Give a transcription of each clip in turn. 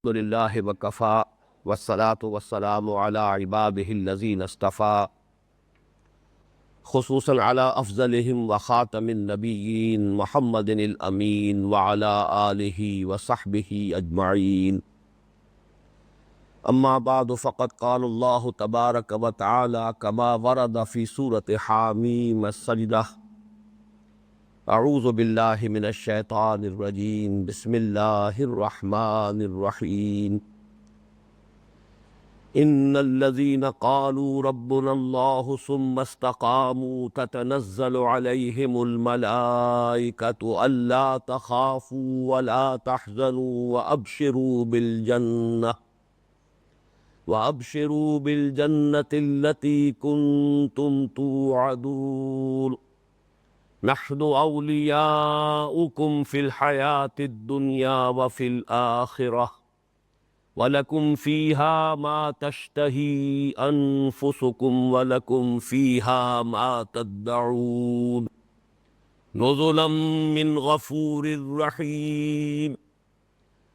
الحمد للہ وکفا والصلاة والسلام علی عباده الذین اصطفى خصوصاً علی افضلهم وخاتم النبیین محمد الامین وعلی آلہ وصحبہ اجمعین اما بعد فقد قال اللہ تبارک وتعالی کما ورد فی سورۃ حامیم السجدہ اعوذ باللہ من الشیطان الرجیم بسم اللہ الرحمن الرحیم ان الذین قالوا ربنا اللہ ثم استقاموا تتنزل علیہم الملائکۃ الا تخافوا ولا تحزنوا وابشروا بالجنة التي كنتم توعدون نحن أولياؤكم في الحياة الدنيا وفي الآخرة ولكم فيها ما تشتهي أنفسكم ولكم فيها ما تدعون نزلا من غفور رحيم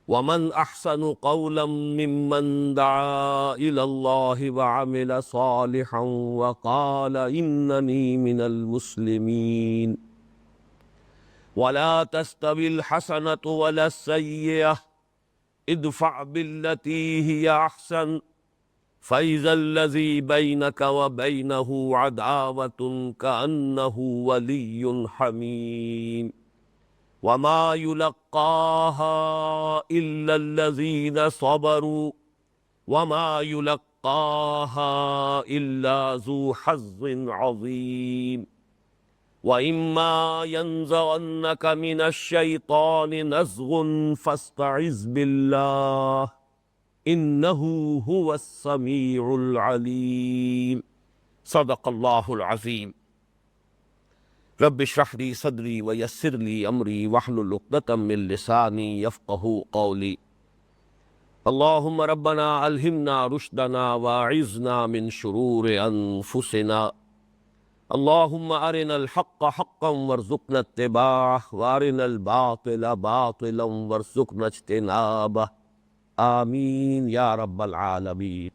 ومن أحسن قولا ممن دعا إلى الله وعمل صالحا وقال إنني من المسلمين ولا تستوي الحسنة ولا السيئة ادفع بالتي هي أحسن فإذا الذي بينك وبينه عداوة كأنه ولي حميم وما يلقاها إلا الذين صبروا وما يلقاها إلا ذو حظ عظيم وإما ينزغنك من الشيطان نزغ فاستعذ بالله إنه هو السميع العليم صدق الله العظيم رب اشرح لي صدري ويسر لي امري واحلل عقدة من لساني يفقهوا قولي اللهم ربنا الهمنا رشدنا واعذنا من شرور انفسنا اللهم ارنا الحق حقا وارزقنا اتباعه وارنا الباطل باطلا وارزقنا اجتنابه آمین یا رب العالمین۔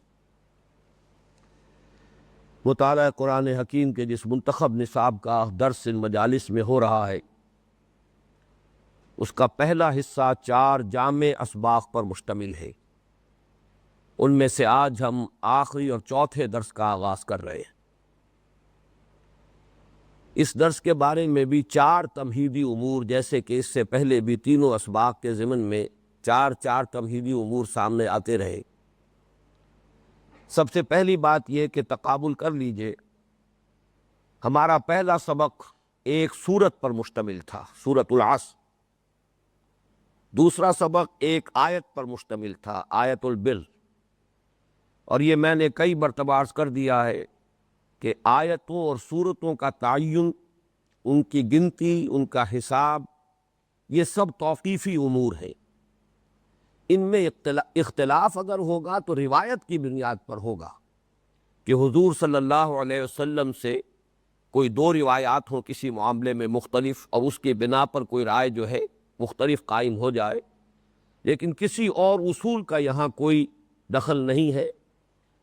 مطالعہ قرآن حکیم کے جس منتخب نصاب کا درس ان مجالس میں ہو رہا ہے، اس کا پہلا حصہ 4 جامع اسباق پر مشتمل ہے۔ ان میں سے آج ہم آخری اور چوتھے درس کا آغاز کر رہے ہیں۔ اس درس کے بارے میں بھی 4 تمہیدی امور، جیسے کہ اس سے پہلے بھی تینوں اسباق کے ضمن میں 4 تمہیدی امور سامنے آتے رہے۔ سب سے پہلی بات یہ کہ تقابل کر لیجئے، ہمارا پہلا سبق ایک سورت پر مشتمل تھا، سورۃ العصر۔ دوسرا سبق ایک آیت پر مشتمل تھا، آیت البر۔ اور یہ میں نے کئی مرتبہ عرض کر دیا ہے کہ آیتوں اور سورتوں کا تعین، ان کی گنتی، ان کا حساب، یہ سب توقیفی امور ہیں۔ ان میں اختلاف اگر ہوگا تو روایت کی بنیاد پر ہوگا کہ حضور صلی اللہ علیہ وسلم سے کوئی 2 روایات ہوں کسی معاملے میں مختلف، اور اس کی بنا پر کوئی رائے جو ہے مختلف قائم ہو جائے، لیکن کسی اور اصول کا یہاں کوئی دخل نہیں ہے،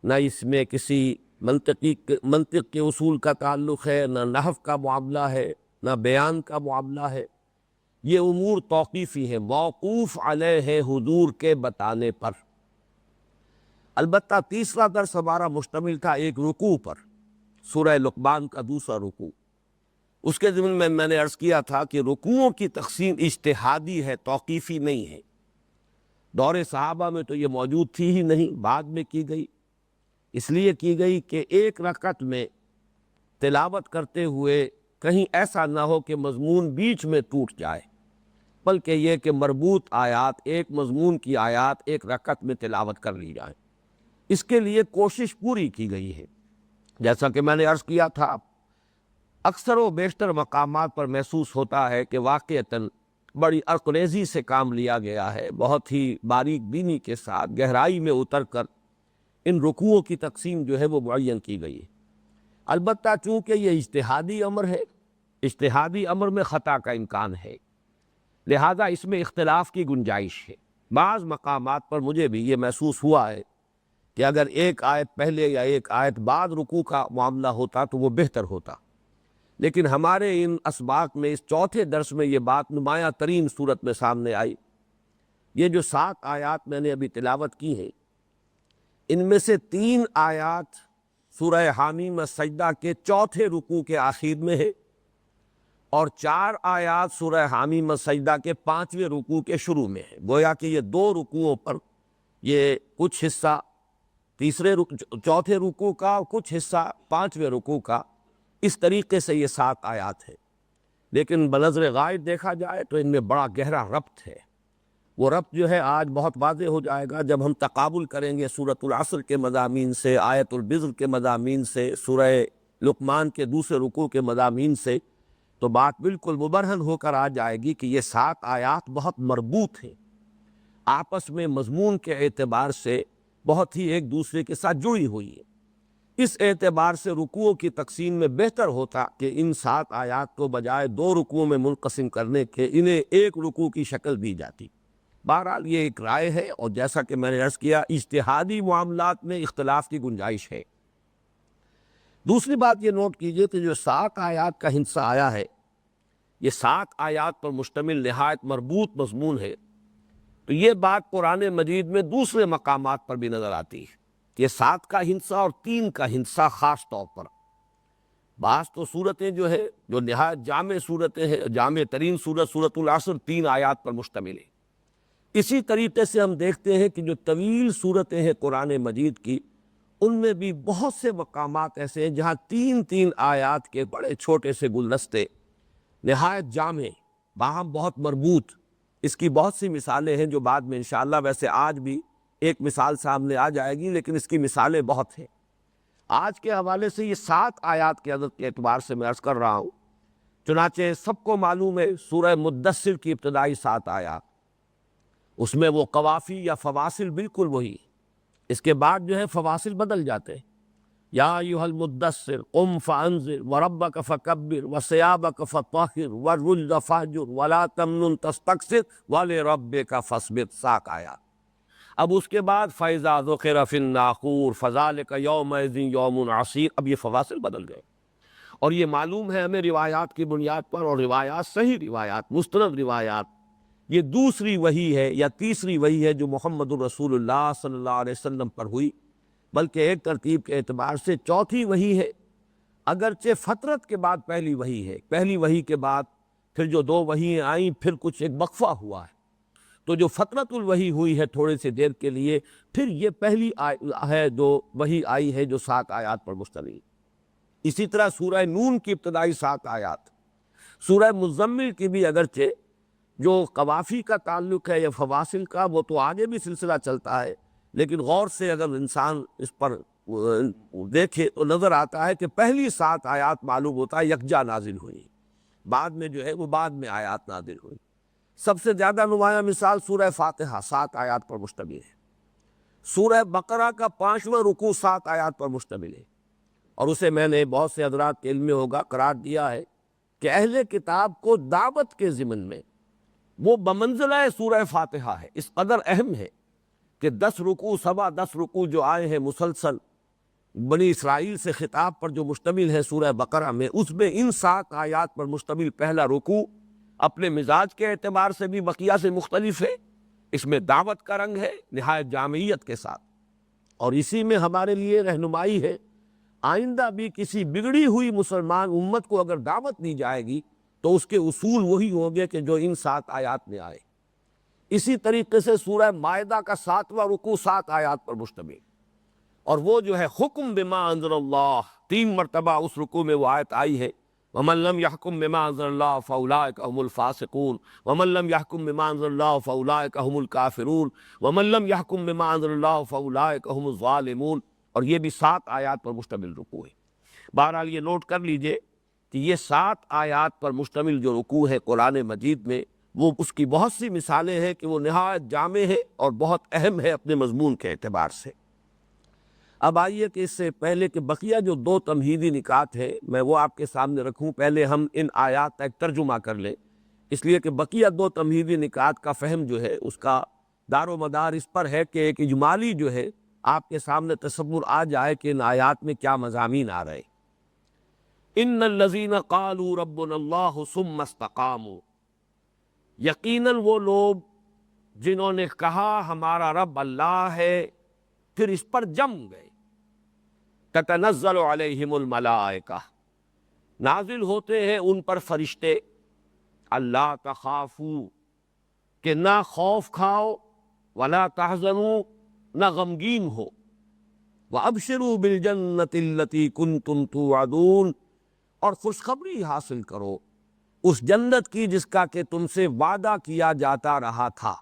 نہ اس میں کسی منطق کے اصول کا تعلق ہے، نہ نحو کا معاملہ ہے، نہ بیان کا معاملہ ہے۔ یہ امور توقیفی ہیں، موقوف علیہ ہے حضور کے بتانے پر۔ البتہ تیسرا درس ہمارا مشتمل تھا ایک رکوع پر، سورہ لقمان کا دوسرا رکوع۔ اس کے ضمن میں نے عرض کیا تھا کہ رکوعوں کی تقسیم اجتہادی ہے، توقیفی نہیں ہے۔ دور صحابہ میں تو یہ موجود تھی ہی نہیں، بعد میں کی گئی۔ اس لیے کی گئی کہ ایک رکعت میں تلاوت کرتے ہوئے کہیں ایسا نہ ہو کہ مضمون بیچ میں ٹوٹ جائے، بلکہ یہ کہ مربوط آیات، ایک مضمون کی آیات ایک رکعت میں تلاوت کر لی جائے۔ اس کے لیے کوشش پوری کی گئی ہے۔ جیسا کہ میں نے عرض کیا تھا، اکثر و بیشتر مقامات پر محسوس ہوتا ہے کہ واقعتاً بڑی عرقریزی سے کام لیا گیا ہے، بہت ہی باریک بینی کے ساتھ گہرائی میں اتر کر ان رکوعوں کی تقسیم جو ہے وہ معین کی گئی ہے۔ البتہ چونکہ یہ اجتہادی امر ہے، اجتہادی امر میں خطا کا امکان ہے، لہذا اس میں اختلاف کی گنجائش ہے۔ بعض مقامات پر مجھے بھی یہ محسوس ہوا ہے کہ اگر ایک آیت پہلے یا ایک آیت بعد رکوع کا معاملہ ہوتا تو وہ بہتر ہوتا، لیکن ہمارے ان اسباق میں اس چوتھے درس میں یہ بات نمایاں ترین صورت میں سامنے آئی۔ یہ جو 7 آیات میں نے ابھی تلاوت کی ہیں، ان میں سے 3 آیات سورہ حامیم السجدہ کے چوتھے رکوع کے آخر میں ہے، اور 4 آیات سورہ حامیم السجدہ کے 5ویں رکوع کے شروع میں ہے۔ گویا کہ یہ 2 رکوعوں پر یہ کچھ حصہ چوتھے رکوع کا اور کچھ حصہ 5ویں رکوع کا، اس طریقے سے یہ 7 آیات ہے۔ لیکن بنظر غائب دیکھا جائے تو ان میں بڑا گہرا ربط ہے۔ وہ ربط جو ہے آج بہت واضح ہو جائے گا جب ہم تقابل کریں گے سورۃ العصر کے مضامین سے، آیت البذر کے مضامین سے، سورہ لقمان کے دوسرے رکوع کے مضامین سے، تو بات بالکل مبرہن ہو کر آ جائے گی کہ یہ 7 آیات بہت مربوط ہیں، آپس میں مضمون کے اعتبار سے بہت ہی ایک دوسرے کے ساتھ جڑی ہوئی ہے۔ اس اعتبار سے رکوعوں کی تقسیم میں بہتر ہوتا کہ ان 7 آیات کو بجائے 2 رکوعوں میں منقسم کرنے کے انہیں ایک رکوع کی شکل دی جاتی۔ بہرحال یہ ایک رائے ہے، اور جیسا کہ میں نے عرض کیا اجتہادی معاملات میں اختلاف کی گنجائش ہے۔ دوسری بات یہ نوٹ کیجئے کہ جو 7 آیات کا ہندسہ آیا ہے، یہ 7 آیات پر مشتمل نہایت مربوط مضمون ہے، تو یہ بات قرآن مجید میں دوسرے مقامات پر بھی نظر آتی ہے کہ 7 کا ہندسہ اور 3 کا ہندسہ خاص طور پر۔ بعض تو صورتیں جو ہے جو نہایت جامع صورتیں ہیں، جامع ترین صورت سورۃ العصر 3 آیات پر مشتمل ہے۔ اسی طریقے سے ہم دیکھتے ہیں کہ جو طویل صورتیں ہیں قرآن مجید کی، ان میں بھی بہت سے مقامات ایسے ہیں جہاں 3 آیات کے بڑے چھوٹے سے گلدستے نہایت جامع، باہم بہت مربوط۔ اس کی بہت سی مثالیں ہیں جو بعد میں انشاءاللہ، ویسے آج بھی ایک مثال سامنے آ جائے گی، لیکن اس کی مثالیں بہت ہیں۔ آج کے حوالے سے یہ 7 آیات کے عدد کے اعتبار سے میں عرض کر رہا ہوں۔ چنانچہ سب کو معلوم ہے سورہ مدثر کی ابتدائی 7 آیات، اس میں وہ قوافی یا فواصل بالکل وہی، اس کے بعد جو ہے فواصل بدل جاتے ہیں۔ یا ایھا المدثر قم فانذر وربک فکبر وثیابک فطہر والرجز فاہجر ولا تمنن تستکثر ولربک فاصبر، 7 آیات۔ اب اس کے بعد فَإِذَا ذُقِرَ فِي النَّاقُورِ فَذَلِكَ يَوْمَئِذٍ يَوْمٌ عَسِيرٌ، اب یہ فواصل بدل گئے، اور یہ معلوم ہے ہمیں روایات کی بنیاد پر، اور روایات صحیح روایات، مستند روایات، یہ دوسری وحی ہے یا تیسری وحی ہے جو محمد الرسول اللہ صلی اللہ علیہ وسلم پر ہوئی، بلکہ ایک ترتیب کے اعتبار سے چوتھی وحی ہے، اگرچہ فترت کے بعد پہلی وحی ہے۔ پہلی وحی کے بعد پھر جو 2 وحییں آئیں، پھر کچھ ایک وقفہ ہوا ہے، تو جو فترت الوحی ہوئی ہے تھوڑے سے دیر کے لیے، پھر یہ پہلی ہے جو وحی آئی ہے جو 7 آیات پر مشتمل۔ اسی طرح سورہ نون کی ابتدائی 7 آیات، سورہ مزمل کی بھی اگرچہ جو قوافی کا تعلق ہے یا فواصل کا، وہ تو آگے بھی سلسلہ چلتا ہے، لیکن غور سے اگر انسان اس پر دیکھے تو نظر آتا ہے کہ پہلی 7 آیات معلوم ہوتا ہے یکجا نازل ہوئی، بعد میں جو ہے وہ بعد میں آیات نازل ہوئی۔ سب سے زیادہ نمایاں مثال سورہ فاتحہ 7 آیات پر مشتمل ہے۔ سورہ بقرہ کا 5واں رکوع 7 آیات پر مشتمل ہے، اور اسے میں نے بہت سے حضرات کے علم میں ہوگا قرار دیا ہے کہ اہل کتاب کو دعوت کے ضمن میں وہ بمنزلہ سورہ فاتحہ ہے، اس قدر اہم ہے کہ 10 رکوع، 10 رکوع جو آئے ہیں مسلسل بنی اسرائیل سے خطاب پر جو مشتمل ہے سورہ بقرہ میں، اس میں ان 7 آیات پر مشتمل پہلا رکوع اپنے مزاج کے اعتبار سے بھی بقیہ سے مختلف ہے، اس میں دعوت کا رنگ ہے نہایت جامعیت کے ساتھ، اور اسی میں ہمارے لیے رہنمائی ہے، آئندہ بھی کسی بگڑی ہوئی مسلمان امت کو اگر دعوت دی جائے گی تو اس کے اصول وہی ہوں گے کہ جو ان 7 آیات میں آئے۔ اسی طریقے سے سورہ مائدہ کا 7واں رکوع 7 آیات پر مشتمل، اور وہ جو ہے حکم بما انزل اللہ، 3 مرتبہ اس رکوع میں وہ آیت آئی ہے، وَمَن لَّمْ يَحْكُم بِمَا أَنزَلَ اللَّهُ فَأُولَٰئِكَ هُمُ الْفَاسِقُونَ وَمَن لَّمْ يَحْكُم بِمَا أَنزَلَ اللَّهُ فَأُولَٰئِكَ هُمُ الْكَافِرُونَ وَمَن لَّمْ يَحْكُم بِمَا أَنزَلَ اللَّهُ فَأُولَٰئِكَ هُمُ الظَّالِمُونَ، اور یہ بھی 7 آیات پر مشتمل رکوع ہے۔ بہرحال یہ نوٹ کر لیجئے کہ یہ 7 آیات پر مشتمل جو رکوع ہے قرآن مجید میں، وہ اس کی بہت سی مثالیں ہیں کہ وہ نہایت جامع ہے اور بہت اہم ہے اپنے مضمون کے اعتبار سے۔ اب آئیے کہ اس سے پہلے کہ بقیہ جو 2 تمہیدی نکات ہیں میں وہ آپ کے سامنے رکھوں، پہلے ہم ان آیات کا ایک ترجمہ کر لیں، اس لیے کہ بقیہ 2 تمہیدی نکات کا فہم جو ہے اس کا دار و مدار اس پر ہے کہ ایک اجمالی جو ہے آپ کے سامنے تصور آ جائے کہ ان آیات میں کیا مضامین آ رہے۔ ان الذین قالوا ربنا اللہ ثم استقاموا، یقیناً وہ لوگ جنہوں نے کہا ہمارا رب اللہ ہے پھر اس پر جم گئے۔ تتنزل علیہم الملائکہ، نازل ہوتے ہیں ان پر فرشتے، اللہ تخافوا، کہ نہ خوف کھاؤ، ولا تحزنوا، نہ غمگین ہو، وابشروا بالجنۃ التی کنتم توعدون، اور خوشخبری حاصل کرو اس جنت کی جس کا کہ تم سے وعدہ کیا جاتا رہا تھا۔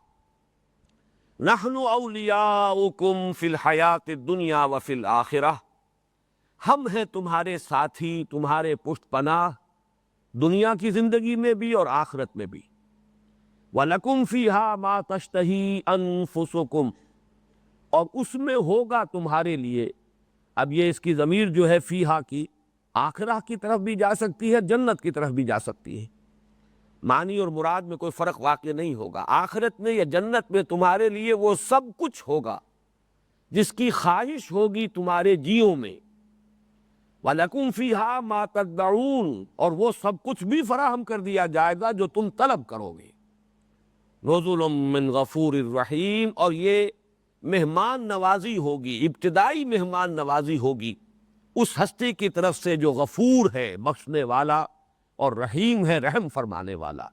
نحن اولیاؤکم فی الحیات الدنیا وفی الآخرہ، ہم ہیں تمہارے ساتھی، تمہارے پشت پناہ، دنیا کی زندگی میں بھی اور آخرت میں بھی۔ وَلَكُمْ فِيهَا مَا تَشْتَهِي أَنفُسُكُمْ، اور اس میں ہوگا تمہارے لیے، اب یہ اس کی ضمیر جو ہے فیہا کی آخرہ کی طرف بھی جا سکتی ہے، جنت کی طرف بھی جا سکتی ہے، معنی اور مراد میں کوئی فرق واقع نہیں ہوگا۔ آخرت میں یا جنت میں تمہارے لیے وہ سب کچھ ہوگا جس کی خواہش ہوگی تمہارے جیوں میں۔ وَلَكُمْ فِيهَا مَا تَدَّعُونَ، اور وہ سب کچھ بھی فراہم کر دیا جائے گا جو تم طلب کرو گے۔ نزل من غفور الرحیم، اور یہ مہمان نوازی ہوگی، ابتدائی مہمان نوازی ہوگی اس ہستی کی طرف سے جو غفور ہے، بخشنے والا، اور رحیم ہے، رحم فرمانے والا۔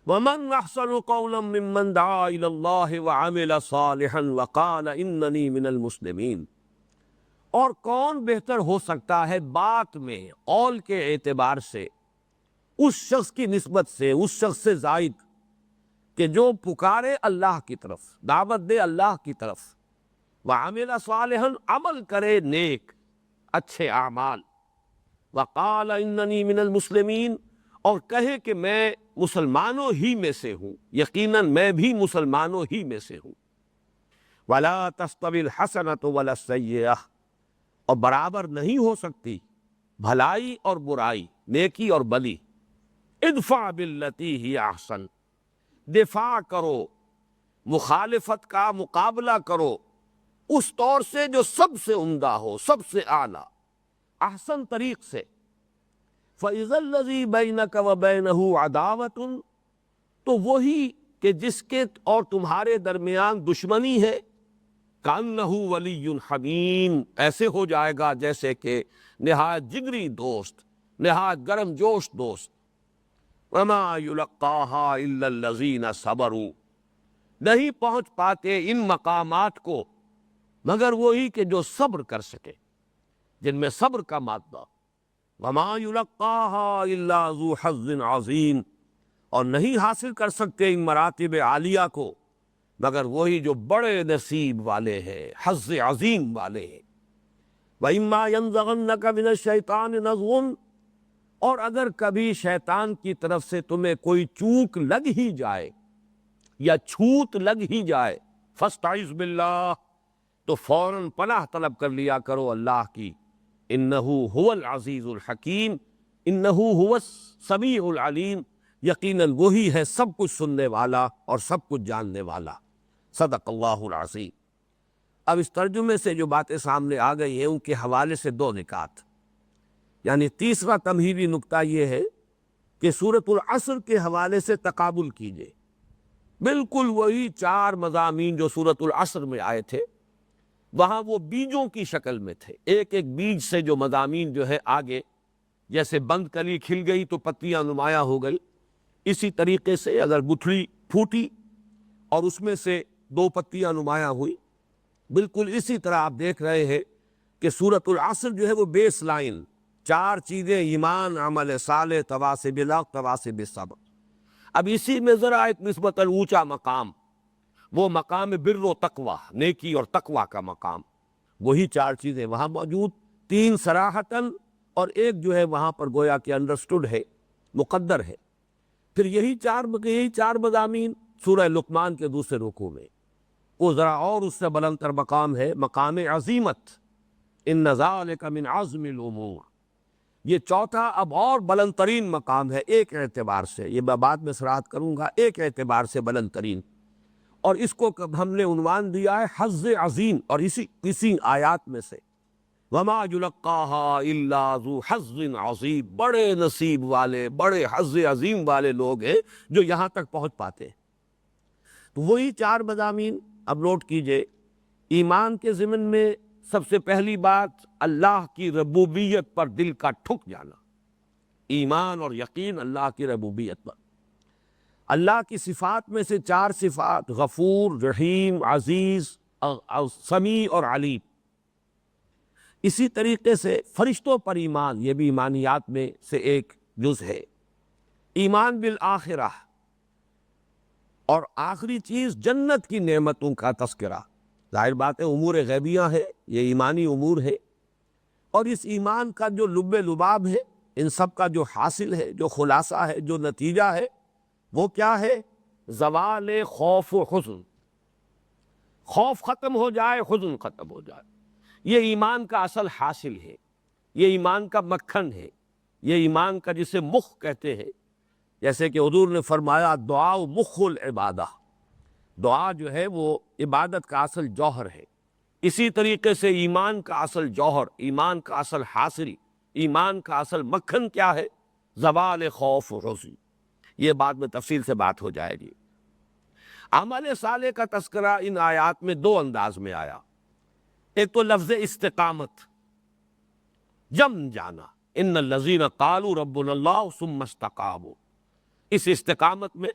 وَمَنْ أَحْسَنُ قَوْلًا مِّمَّنْ دَعَا إِلَى اللَّهِ وَعَمِلَ صَالِحًا وَقَالَ إِنَّنِي مِنَ الْمُسْلِمِينَ، اور کون بہتر ہو سکتا ہے بات میں، قول کے اعتبار سے، اس شخص کی نسبت سے، اس شخص سے زائد کہ جو پکارے اللہ کی طرف، دعوت دے اللہ کی طرف، وعمل صالحا، عمل کرے نیک اچھے اعمال، وقال اننی من المسلمین، اور کہے کہ میں مسلمانوں ہی میں سے ہوں، یقیناً میں بھی مسلمانوں ہی میں سے ہوں۔ ولا تستوی الحسنۃ ولا السیئۃ، اور برابر نہیں ہو سکتی بھلائی اور برائی، نیکی اور بلی۔ ادفع باللتی ہی احسن، دفاع کرو، مخالفت کا مقابلہ کرو اس طور سے جو سب سے عمدہ ہو، سب سے اعلیٰ، احسن طریق سے۔ فَإِذَا الَّذِي بَيْنَكَ وَبَيْنَهُ عَدَاوَةٌ، تو وہی کہ جس کے اور تمہارے درمیان دشمنی ہے، كَأَنَّهُ وَلِيٌّ حَمِيمٌ، ایسے ہو جائے گا جیسے کہ نہایت جگری دوست، نہایت گرم جوش دوست۔ وَمَا يُلَقَّاهَا إِلَّا الَّذِينَ صَبَرُوا، نہیں پہنچ پاتے ان مقامات کو مگر وہی کہ جو صبر کر سکے، جن میں صبر کا مادہ۔ وَمَا يُلَقَّاهَا إِلَّا ذُو حَظٍّ عَظِيمٍ، اور نہیں حاصل کر سکتے ان مراتب عالیہ کو مگر وہی جو بڑے نصیب والے ہیں، حظ عظیم والے ہیں۔ وَإِمَّا يَنزَغَنَّكَ مِنَ الشَّيْطَانِ نَزْغٌ، اور اگر کبھی شیطان کی طرف سے تمہیں کوئی چوک لگ ہی جائے یا چھوت لگ ہی جائے، فاستعذ باللہ، تو فوراً پناہ طلب کر لیا کرو اللہ کی۔ انہ هو العزیز الحکیم، انہ هو السمیع العلیم، یقیناً وہی ہے سب کچھ سننے والا اور سب کچھ جاننے والا۔ صدق اللہ العظیم۔ اب اس ترجمے سے جو باتیں سامنے آ گئی ہیں ان کے حوالے سے دو نکات، یعنی تیسرا تمہیدی نکتہ یہ ہے کہ سورۃ العصر کے حوالے سے تقابل کیجئے، بالکل وہی چار مضامین جو سورۃ العصر میں آئے تھے، وہاں وہ بیجوں کی شکل میں تھے، ایک ایک بیج سے جو مضامین جو ہے آگے، جیسے بند کلی کھل گئی تو پتیاں نمایاں ہو گئی، اسی طریقے سے اگر گٹھلی پھوٹی اور اس میں سے دو پتیاں نمایاں ہوئی، بالکل اسی طرح آپ دیکھ رہے ہیں کہ سورۃ العصر جو ہے وہ بیس لائن، چار چیزیں، ایمان، عمل صالح، تواصی بالحق، تواصی بالصبر۔ اب اسی میں ذرا ایک نسبتاً اونچا مقام، وہ مقام بر و تقوی، نیکی اور تقوی کا مقام، وہی چار چیزیں وہاں موجود، تین صراحتاً اور ایک جو ہے وہاں پر گویا کہ انڈرسٹوڈ ہے، مقدر ہے۔ پھر یہی چار مضامین سورہ لقمان کے دوسرے رکوع میں، وہ ذرا اور اس سے بلند تر مقام ہے، مقام عظیمت، ان ذالک من عزم الامور۔ یہ چوتھا اب اور بلند ترین مقام ہے ایک اعتبار سے، یہ میں بعد میں صراحت کروں گا، ایک اعتبار سے بلند ترین، اور اس کو ہم نے عنوان دیا ہے حظ عظیم، اور اسی آیات میں سے وما یلقاها الا ذو حظ عظیم، بڑے نصیب والے، بڑے حظ عظیم والے لوگ ہیں جو یہاں تک پہنچ پاتے ہیں۔ تو وہی 4 مضامین اب نوٹ کیجئے۔ ایمان کے ضمن میں سب سے پہلی بات اللہ کی ربوبیت پر دل کا ٹھک جانا، ایمان اور یقین اللہ کی ربوبیت پر۔ اللہ کی صفات میں سے 4 صفات، غفور، رحیم، عزیز، سمیع اور علیم۔ اسی طریقے سے فرشتوں پر ایمان، یہ بھی ایمانیات میں سے ایک جز ہے۔ ایمان بالآخرہ، اور آخری چیز جنت کی نعمتوں کا تذکرہ۔ ظاہر بات ہے امور غیبیہ ہے، یہ ایمانی امور ہے، اور اس ایمان کا جو لب لباب ہے، ان سب کا جو حاصل ہے، جو خلاصہ ہے، جو نتیجہ ہے، وہ کیا ہے؟ زوال خوف و حزن۔ خوف ختم ہو جائے، حزن ختم ہو جائے، یہ ایمان کا اصل حاصل ہے، یہ ایمان کا مکھن ہے، یہ ایمان کا جسے مخ کہتے ہیں۔ جیسے کہ حضور نے فرمایا دعا مخ العبادہ، دعا جو ہے وہ عبادت کا اصل جوہر ہے۔ اسی طریقے سے ایمان کا اصل جوہر، ایمان کا اصل حاصل، ایمان کا اصل مکھن کیا ہے؟ زوال خوف و حزن۔ یہ بعد میں تفصیل سے بات ہو جائے گی۔ عمل صالح کا تذکرہ ان آیات میں 2 انداز میں آیا۔ ایک تو لفظ استقامت، جم جانا، ان الذین قالوا ربنا اللہ ثم استقاموا۔ اس استقامت میں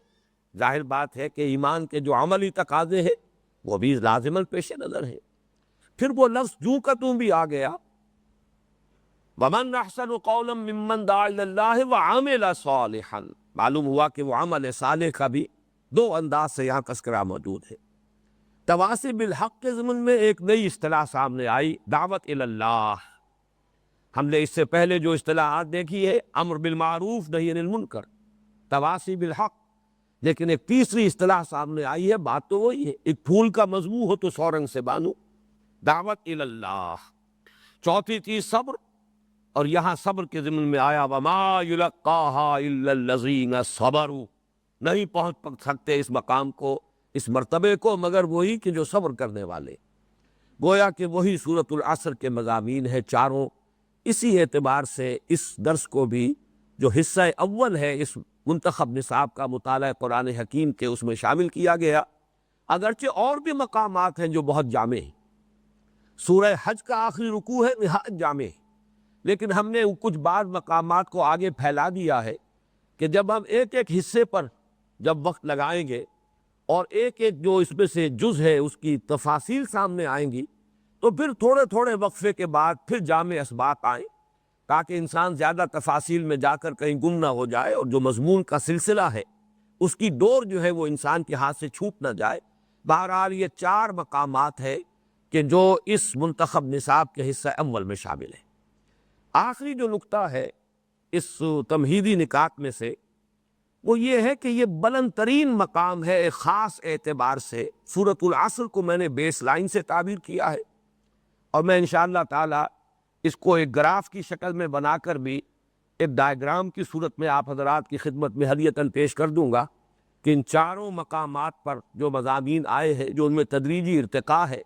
ظاہر بات ہے کہ ایمان کے جو عملی تقاضے ہیں وہ بھی لازماً پیش نظر ہے۔ پھر وہ لفظ جوں کا توں بھی آ گیا، وَمَنْ أَحْسَنُ قَوْلًا مِّمَّنْ دَعَا إِلَى اللَّهِ وَعَمِلَ صَالِحًا۔ معلوم ہوا کہ وہ عمل صالح کا بھی 2 انداز سے یہاں تذکرہ موجود ہے۔ تواصی بالحق کے ضمن میں ایک نئی اصطلاح سامنے آئی، دعوت الی اللہ۔ ہم نے اس سے پہلے جو اصطلاحات دیکھی ہے، امر بالمعروف نہی عن المنکر، تواصی بالحق، لیکن ایک تیسری اصطلاح سامنے آئی ہے، بات تو وہی ہے، ایک پھول کا مضمون ہو تو 100 رنگ سے بانو، دعوت الی اللہ۔ چوتھی چیز صبر، اور یہاں صبر کے ضمن میں آیا وما یلقاها الا الذین صبروا، نہیں پہنچ سکتے اس مقام کو، اس مرتبے کو، مگر وہی کہ جو صبر کرنے والے۔ گویا کہ وہی سورۃ العصر کے مضامین ہے چاروں۔ اسی اعتبار سے اس درس کو بھی جو حصہ اول ہے اس منتخب نصاب کا مطالعہ قرآن حکیم کے، اس میں شامل کیا گیا، اگرچہ اور بھی مقامات ہیں جو بہت جامع ہیں۔ سورہ حج کا آخری رکوع ہے، نہایت جامع ہے، لیکن ہم نے کچھ بعض مقامات کو آگے پھیلا دیا ہے کہ جب ہم ایک ایک حصے پر جب وقت لگائیں گے اور ایک ایک جو اس میں سے جز ہے اس کی تفاصیل سامنے آئیں گی، تو پھر تھوڑے تھوڑے وقفے کے بعد پھر جامع اسباق آئیں، تاکہ انسان زیادہ تفاصیل میں جا کر کہیں گم نہ ہو جائے، اور جو مضمون کا سلسلہ ہے اس کی ڈور جو ہے وہ انسان کے ہاتھ سے چھوٹ نہ جائے۔ بہرحال یہ 4 مقامات ہے کہ جو اس منتخب نصاب کے حصہ اول میں شامل ہے۔ آخری جو نقطہ ہے اس تمہیدی نکات میں سے وہ یہ ہے کہ یہ بلند ترین مقام ہے ایک خاص اعتبار سے۔ سورۃ العصر کو میں نے بیس لائن سے تعبیر کیا ہے، اور میں انشاءاللہ تعالی اس کو ایک گراف کی شکل میں بنا کر بھی ایک ڈائیگرام کی صورت میں آپ حضرات کی خدمت میں ہدیۃً پیش کر دوں گا کہ ان 4 مقامات پر جو مضامین آئے ہیں، جو ان میں تدریجی ارتقاء ہے،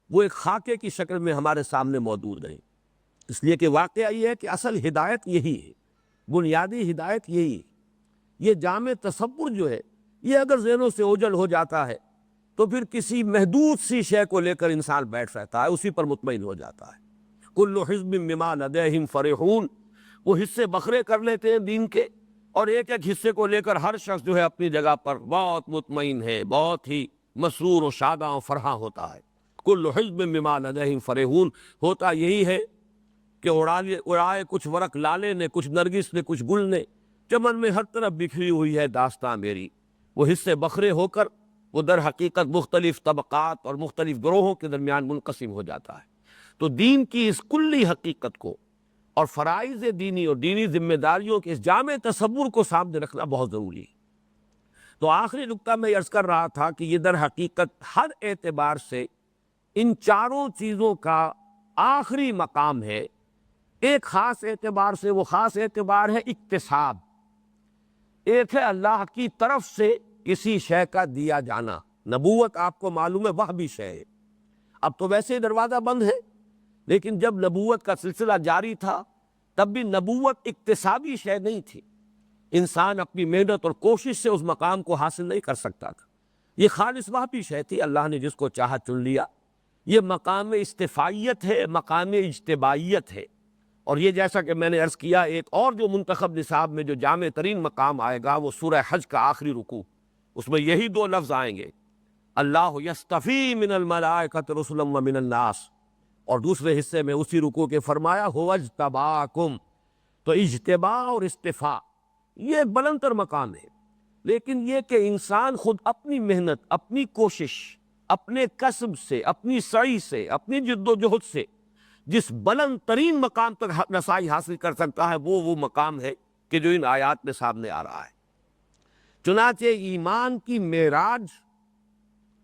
وہ ایک خاکے کی شکل میں ہمارے سامنے موجود ہیں۔ اس لیے کہ واقعہ یہ ہے کہ اصل ہدایت یہی ہے، بنیادی ہدایت یہی ہے۔ یہ جامع تصور جو ہے، یہ اگر ذہنوں سے اوجھل ہو جاتا ہے تو پھر کسی محدود سی شے کو لے کر انسان بیٹھ رہتا ہے، اسی پر مطمئن ہو جاتا ہے۔ کل حزب بما لدیہم فرحون، وہ حصے بکھرے کر لیتے ہیں دین کے، اور ایک ایک حصے کو لے کر ہر شخص جو ہے اپنی جگہ پر بہت مطمئن ہے، بہت ہی مسرور و شاداں و فرحاں ہوتا ہے۔ کل حزب بما لدیہم فرحون، ہوتا یہی ہے کہ اڑائے کچھ ورق لالے نے، کچھ نرگس نے، کچھ گل نے، چمن میں ہر طرف بکھری ہوئی ہے داستاں میری۔ وہ حصے بکھرے ہو کر وہ در حقیقت مختلف طبقات اور مختلف گروہوں کے درمیان منقسم ہو جاتا ہے۔ تو دین کی اس کلی حقیقت کو اور فرائض دینی اور دینی ذمہ داریوں کے اس جامع تصور کو سامنے رکھنا بہت ضروری ہے۔ تو آخری نقطہ میں عرض کر رہا تھا کہ یہ در حقیقت ہر اعتبار سے ان 4 چیزوں کا آخری مقام ہے۔ ایک خاص اعتبار سے وہ خاص اعتبار ہے اکتساب، ایک ہے اللہ کی طرف سے کسی شے کا دیا جانا، نبوت آپ کو معلوم ہے وہ بھی شے ہے. اب تو ویسے دروازہ بند ہے، لیکن جب نبوت کا سلسلہ جاری تھا تب بھی نبوت اکتسابی شے نہیں تھی. انسان اپنی محنت اور کوشش سے اس مقام کو حاصل نہیں کر سکتا تھا. یہ خالص وحی شے تھی، اللہ نے جس کو چاہا چن لیا. یہ مقام استفائیت ہے، مقام اجتبائیت ہے. اور یہ جیسا کہ میں نے عرض کیا، ایک اور جو منتخب نصاب میں جو جامع ترین مقام آئے گا وہ سورہ حج کا آخری رکوع، اس میں یہی دو لفظ آئیں گے، اللہ یصطفی من الملائکۃ رسلا ومن الناس. اور دوسرے حصے میں اسی رکوع کے فرمایا هو اجتباکم. تو اجتباء اور استفاء یہ ایک بلند تر مقام ہے، لیکن یہ کہ انسان خود اپنی محنت، اپنی کوشش، اپنے کسب سے، اپنی سعی سے، اپنی جد و جہد سے جس بلند ترین مقام تک رسائی حاصل کر سکتا ہے وہ مقام ہے کہ جو ان آیات میں سامنے آ رہا ہے. چنانچہ ایمان کی معراج،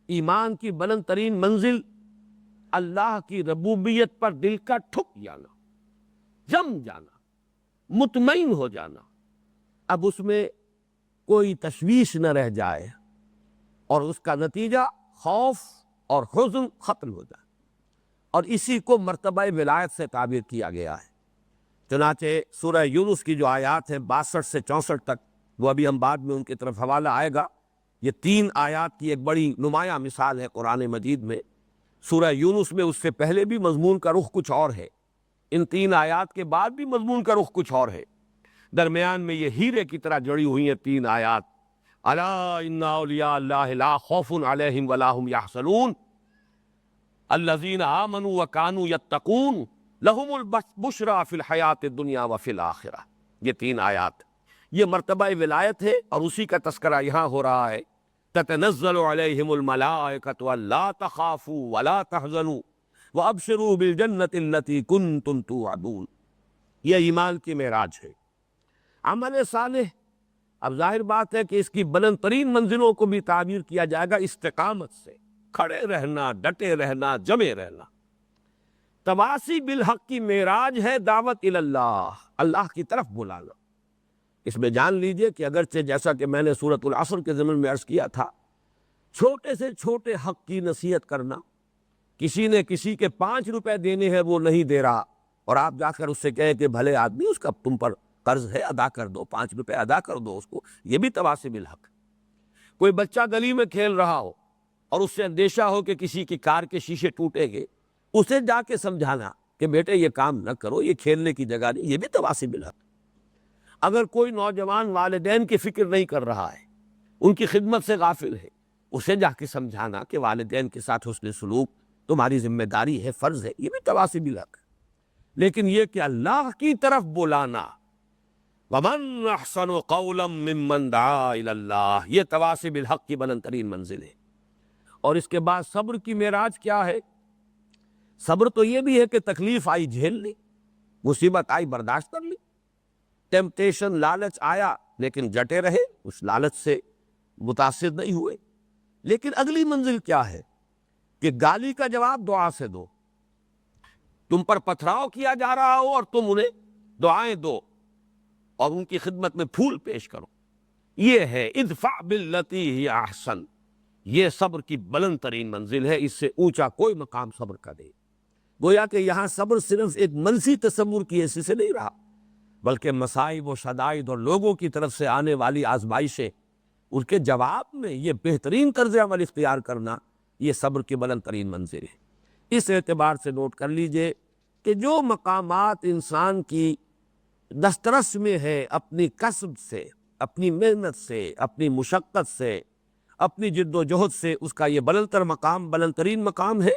ایمان کی بلند ترین منزل اللہ کی ربوبیت پر دل کا ٹھک جانا، جم جانا، مطمئن ہو جانا. اب اس میں کوئی تشویش نہ رہ جائے اور اس کا نتیجہ خوف اور حزن ختم ہو جائے. اور اسی کو مرتبہ ولایت سے تعبیر کیا گیا ہے. چنانچہ سورہ یونس کی جو آیات ہیں 62 سے 64 تک، وہ ابھی ہم بعد میں ان کی طرف حوالہ آئے گا. یہ 3 آیات کی ایک بڑی نمایاں مثال ہے قرآن مجید میں. سورہ یونس میں اس سے پہلے بھی مضمون کا رخ کچھ اور ہے، ان 3 آیات کے بعد بھی مضمون کا رخ کچھ اور ہے. درمیان میں یہ ہیرے کی طرح جڑی ہوئی ہیں 3 آیات. الا ان اولیاء اللہ لا خوف علیہم ولا هم یحزنون الذین آمنوا وکانوا یتقون لہم البشریٰ فی الحیاۃ الدنیا وفی الآخرہ. یہ 3 آیات یہ مرتبہ ولایت ہے، اور اسی کا تذکرہ یہاں ہو رہا ہے. تتنزل علیہم الملائکۃ الا تخافوا ولا تحزنوا وابشروا بالجنۃ التی کنتم توعدون. یہ ایمان کی معراج ہے. عمل صالح، اب ظاہر بات ہے کہ اس کی بلند ترین منزلوں کو بھی تعبیر کیا جائے گا استقامت سے، کھڑے رہنا، ڈٹے رہنا، جمے رہنا. تواصی بالحق کی معراج ہے دعوت اللہ، اللہ کی طرف بلانا. اس میں جان لیجئے کہ اگرچہ جیسا کہ میں نے سورۃ العصر کے ضمن میں عرض کیا تھا، چھوٹے سے چھوٹے حق کی نصیحت کرنا، کسی نے کسی کے 5 روپے دینے ہیں وہ نہیں دے رہا، اور آپ جا کر اس سے کہیں کہ بھلے آدمی اس کا تم پر قرض ہے ادا کر دو، 5 روپے ادا کر دو اس کو، یہ بھی تواصی بالحق. کوئی بچہ گلی میں کھیل رہا ہو اور اس سے اندیشہ ہو کہ کسی کی کار کے شیشے ٹوٹیں گے، اسے جا کے سمجھانا کہ بیٹے یہ کام نہ کرو، یہ کھیلنے کی جگہ نہیں، یہ بھی تواصی بالحق. اگر کوئی نوجوان والدین کی فکر نہیں کر رہا ہے، ان کی خدمت سے غافل ہے، اسے جا کے سمجھانا کہ والدین کے ساتھ حسن سلوک تمہاری ذمہ داری ہے، فرض ہے، یہ بھی تواصی بالحق. لیکن یہ کہ اللہ کی طرف بلانا، وَمَنْ أَحْسَنُ قَوْلًا مِّمَّنْ دَعَا إِلَى اللَّهِ، یہ تواصی بالحق کی بلند ترین منزل ہے. اور اس کے بعد صبر کی معراج کیا ہے؟ صبر تو یہ بھی ہے کہ تکلیف آئی جھیل لی، مصیبت آئی برداشت کر لی، ٹیمپٹیشن لالچ آیا لیکن ڈٹے رہے، اس لالچ سے متاثر نہیں ہوئے. لیکن اگلی منزل کیا ہے کہ گالی کا جواب دعا سے دو. تم پر پتھراؤ کیا جا رہا ہو اور تم انہیں دعائیں دو اور ان کی خدمت میں پھول پیش کرو. یہ ہے ادفع باللتی ہی احسن. یہ صبر کی بلند ترین منزل ہے، اس سے اونچا کوئی مقام صبر کا نہیں. گویا کہ یہاں صبر صرف ایک منفی تصور کی حیثیت سے نہیں رہا، بلکہ مصائب و شدائد اور لوگوں کی طرف سے آنے والی آزمائشیں، ان کے جواب میں یہ بہترین طرز عمل اختیار کرنا، یہ صبر کی بلند ترین منزل ہے. اس اعتبار سے نوٹ کر لیجئے کہ جو مقامات انسان کی دسترس میں ہے، اپنی کسب سے، اپنی محنت سے، اپنی مشقت سے، اپنی جد و جہد سے، اس کا یہ بلند تر مقام بلند ترین مقام ہے.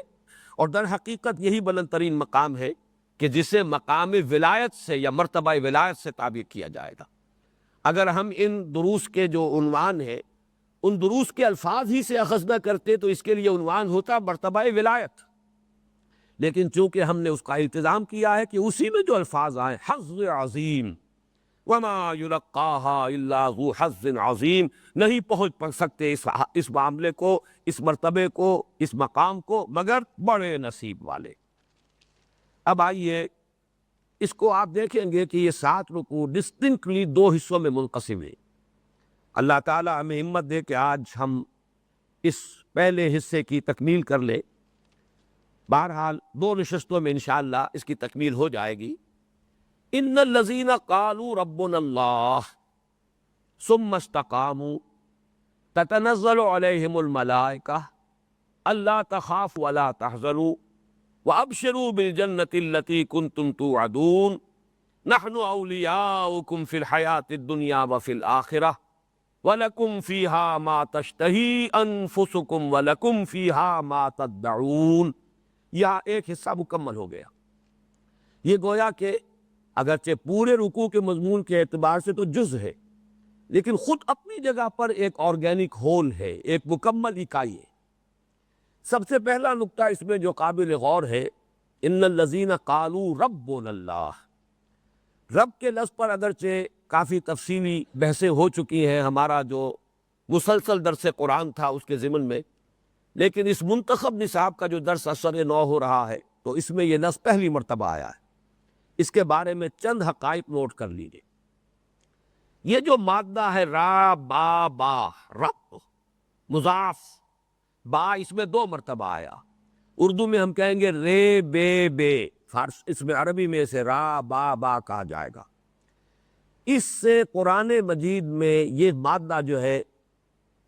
اور در حقیقت یہی بلند ترین مقام ہے کہ جسے مقام ولایت سے یا مرتبہ ولایت سے تعبیر کیا جائے گا. اگر ہم ان دروس کے جو عنوان ہے ان دروس کے الفاظ ہی سے اخذ نہ کرتے تو اس کے لیے عنوان ہوتا مرتبہ ولایت. لیکن چونکہ ہم نے اس کا التزام کیا ہے کہ اسی میں جو الفاظ آئیں، حظ عظیم، وما یلقاها الا ذو حظ عظیم، نہیں پہنچ سکتے اس معاملے کو، اس مرتبے کو، اس مقام کو مگر بڑے نصیب والے. اب آئیے اس کو آپ دیکھیں گے کہ یہ 7 رکوع ڈسٹنکٹلی 2 حصوں میں منقسم ہیں. اللہ تعالی ہمیں ہمت دے کہ آج ہم اس پہلے حصے کی تکمیل کر لے. بہرحال 2 نشستوں میں انشاءاللہ اس کی تکمیل ہو جائے گی. ان الذین قالوا ربنا اللہ ثم استقاموا تتنزل علیہم الملائکہ الا تخافوا ولا تحزنوا وابشروا بالجنة التي كنتم توعدون نحن اولیاؤکم فی الحیاۃ الدنیا وفی الآخرہ وَلَكُمْ فِيهَا مَا تَشْتَهِي أَنفُسُكُمْ وَلَكُمْ فِيهَا مَا تَدَّعُونَ. یہاں ایک حصہ مکمل ہو گیا. یہ گویا کہ اگرچہ پورے رکوع کے مضمون کے اعتبار سے تو جز ہے، لیکن خود اپنی جگہ پر ایک آرگینک ہول ہے، ایک مکمل اکائی ہے. سب سے پہلا نقطہ اس میں جو قابل غور ہے، ان الذین قالوا ربنا اللہ. رب کے لفظ پر اگرچہ کافی تفصیلی بحثیں ہو چکی ہیں، ہمارا جو مسلسل درس قرآن تھا اس کے ضمن میں، لیکن اس منتخب نصاب کا جو درس اثر نو ہو رہا ہے تو اس میں یہ لفظ پہلی مرتبہ آیا ہے. اس کے بارے میں چند حقائق نوٹ کر لیجیے. یہ جو مادہ ہے را با با، رب مضاف، با اس میں 2 مرتبہ آیا. اردو میں ہم کہیں گے رے بے بے، فارس اس میں عربی میں اسے را با با کہا جائے گا. اس سے قرآن مجید میں یہ مادہ جو ہے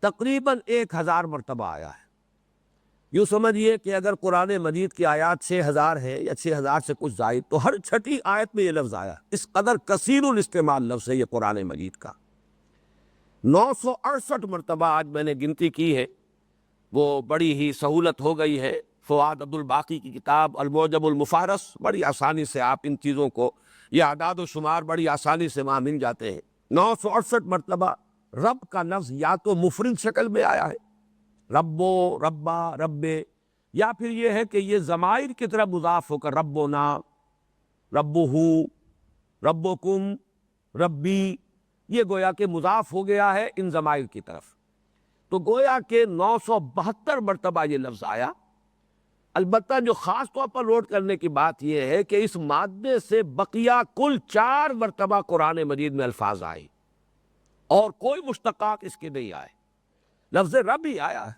تقریباً 1000 مرتبہ آیا ہے. یوں سمجھیے کہ اگر قرآن مجید کی آیات 6000 ہے یا 6000 سے کچھ زائد، تو ہر چھٹی آیت میں یہ لفظ آیا. اس قدر کثیر الاستعمال لفظ ہے یہ قرآن مجید کا. 968 مرتبہ آج میں نے گنتی کی ہے. وہ بڑی ہی سہولت ہو گئی ہے. فواد عبد الباقی کی کتاب المعجم المفارس، بڑی آسانی سے آپ ان چیزوں کو، یہ اعداد و شمار بڑی آسانی سے وہاں مل جاتے ہیں. 968 مرتبہ رب کا لفظ یا تو مفرد شکل میں آیا ہے، ربو، ربا، ربے، یا پھر یہ ہے کہ یہ ضمائر کی طرف مضاف ہو کر ربنا، ربہو، ربکم، ربی، یہ گویا کہ مضاف ہو گیا ہے ان ضمائر کی طرف. تو گویا کہ 972 مرتبہ یہ لفظ آیا. البتہ جو خاص طور پر نوٹ کرنے کی بات یہ ہے کہ اس مادے سے بقیہ کل 4 مرتبہ قرآن مجید میں الفاظ آئے اور کوئی مشتقات اس کے نہیں آئے. لفظ رب ہی آیا ہے.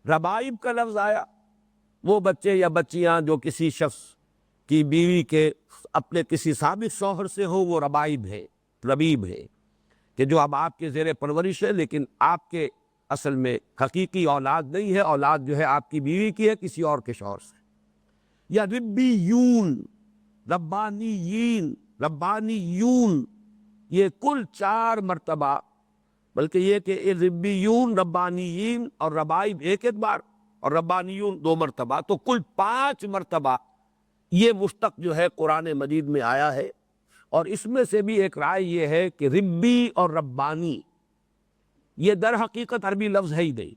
ربائب کا لفظ آیا، وہ بچے یا بچیاں جو کسی شخص کی بیوی کے اپنے کسی سابق شوہر سے ہو، وہ ربائب ہے، ربیب ہے، کہ جو اب آپ کے زیر پرورش ہے لیکن آپ کے اصل میں حقیقی اولاد نہیں ہے، اولاد جو ہے آپ کی بیوی کی ہے کسی اور کے شوہر سے. یا ربیون، ربانیین، ربانیون، یہ کل 4 مرتبہ، بلکہ یہ کہ ربیون، ربانیین اور ربائب ایک بار اور ربانیون 2 مرتبہ، تو کل 5 مرتبہ یہ مشتق جو ہے قرآن مجید میں آیا ہے. اور اس میں سے بھی ایک رائے یہ ہے کہ ربی اور ربانی یہ در حقیقت عربی لفظ ہے ہی نہیں،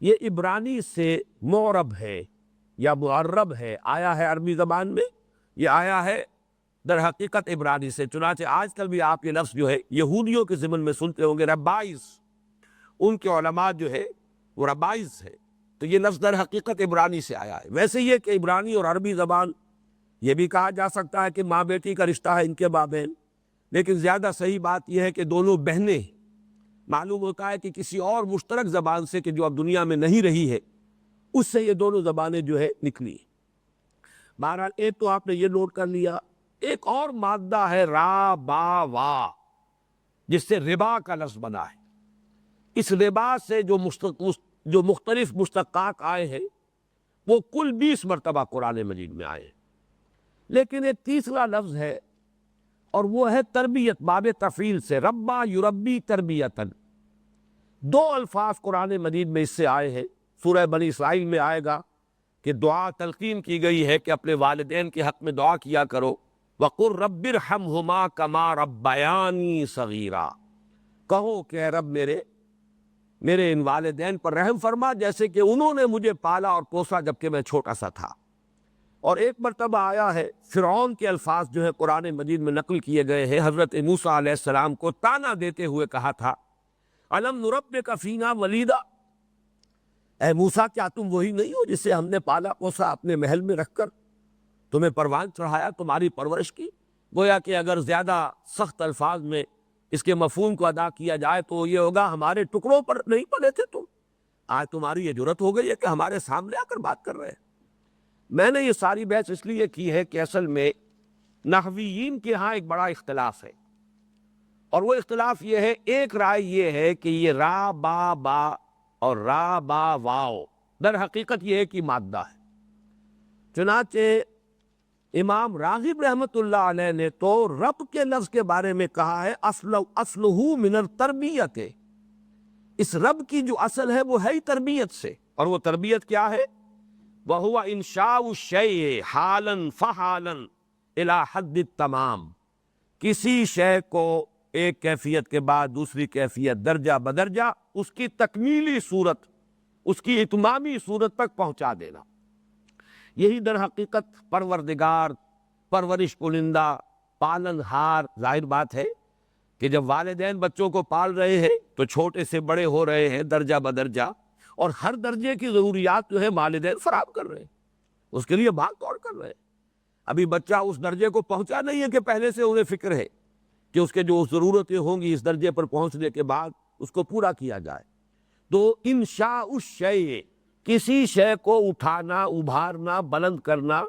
یہ عبرانی سے معرب ہے یا معرب ہے، آیا ہے عربی زبان میں، یہ آیا ہے در حقیقت عبرانی سے. چنانچہ آج کل بھی آپ یہ لفظ جو ہے یہودیوں کے ضمن میں سنتے ہوں گے، ربائز، ان کے علماء جو ہے وہ ربائز ہے، تو یہ لفظ در حقیقت عبرانی سے آیا ہے. ویسے یہ کہ عبرانی اور عربی زبان یہ بھی کہا جا سکتا ہے کہ ماں بیٹی کا رشتہ ہے ان کے مابین، لیکن زیادہ صحیح بات یہ ہے کہ دونوں بہنیں. معلوم ہوتا ہے کہ کسی اور مشترک زبان سے کہ جو اب دنیا میں نہیں رہی ہے، اس سے یہ دونوں زبانیں جو ہے نکلی. بہرحال ایک تو آپ نے یہ نوٹ کر لیا. ایک اور مادہ ہے را با وا، جس سے ربا کا لفظ بنا ہے. اس ربا سے جو مختلف مشتقات آئے ہیں وہ کل 20 مرتبہ قرآن مجید میں آئے ہیں. لیکن ایک تیسرا لفظ ہے اور وہ ہے تربیت، باب تفعیل سے، ربا یربی تربیتاً. 2 الفاظ قرآن مجید میں اس سے آئے ہیں. سورہ بنی اسرائیل میں آئے گا کہ دعا تلقین کی گئی ہے کہ اپنے والدین کے حق میں دعا کیا کرو. وَقُلْ رَبِّ ارْحَمْهُمَا كَمَا رَبَّيَانِي صَغِيرًا، کہو کہ اے رب میرے ان والدین پر رحم فرما جیسے کہ انہوں نے مجھے پالا اور پوسا جبکہ میں چھوٹا سا تھا. اور ایک مرتبہ آیا ہے فرعون کے الفاظ جو ہے قرآن مجید میں نقل کیے گئے ہیں. حضرت موسیٰ علیہ السلام کو تانا دیتے ہوئے کہا تھا أَلَمْ نُرَبِّكَ فِينَا وَلِيدًا، اے موسیٰ کیا تم وہی نہیں ہو جسے ہم نے پالا پوسا اپنے محل میں رکھ کر تمہیں پروان چڑھایا، تمہاری پرورش کی. گویا کہ اگر زیادہ سخت الفاظ میں اس کے مفہوم کو ادا کیا جائے تو یہ ہوگا ہمارے ٹکڑوں پر نہیں پلے تھے تم، آج تمہاری یہ جرت ہو گئی ہے کہ ہمارے سامنے آ کر بات کر رہے ہیں۔ میں نے یہ ساری بحث اس لیے کی ہے کہ اصل میں نحویین کے ہاں ایک بڑا اختلاف ہے، اور وہ اختلاف یہ ہے، ایک رائے یہ ہے کہ یہ را با با اور را با واو در حقیقت یہ ایک ہی مادہ ہے۔ چنانچہ امام راغب رحمۃ اللہ علیہ نے تو رب کے لفظ کے بارے میں کہا ہے اصلہ من التربیت، اس رب کی جو اصل ہے وہ ہے ہی تربیت سے، اور وہ تربیت کیا ہے؟ وَهُوَ إِنشَاءُ الشَّيْءِ حَالًا فَحَالًا إِلَى حَدِّ التَّمَامِ، کسی شے کو ایک کیفیت کے بعد دوسری کیفیت درجہ بدرجہ اس کی تکمیلی صورت، اس کی اتمامی صورت تک پہنچا دینا۔ یہی در حقیقت پروردگار، پرورش کنندہ، پالن ہار۔ ظاہر بات ہے کہ جب والدین بچوں کو پال رہے ہیں تو چھوٹے سے بڑے ہو رہے ہیں درجہ بدرجہ، اور ہر درجے کی ضروریات جو ہے والدین فراہم کر رہے ہیں، اس کے لیے بھاگ دوڑ کر رہے ہیں۔ ابھی بچہ اس درجے کو پہنچا نہیں ہے کہ پہلے سے انہیں فکر ہے کہ اس کے جو ضرورتیں ہوں گی اس درجے پر پہنچنے کے بعد اس کو پورا کیا جائے۔ تو انشاء الشیء، کسی شے کو اٹھانا، ابھارنا، بلند کرنا،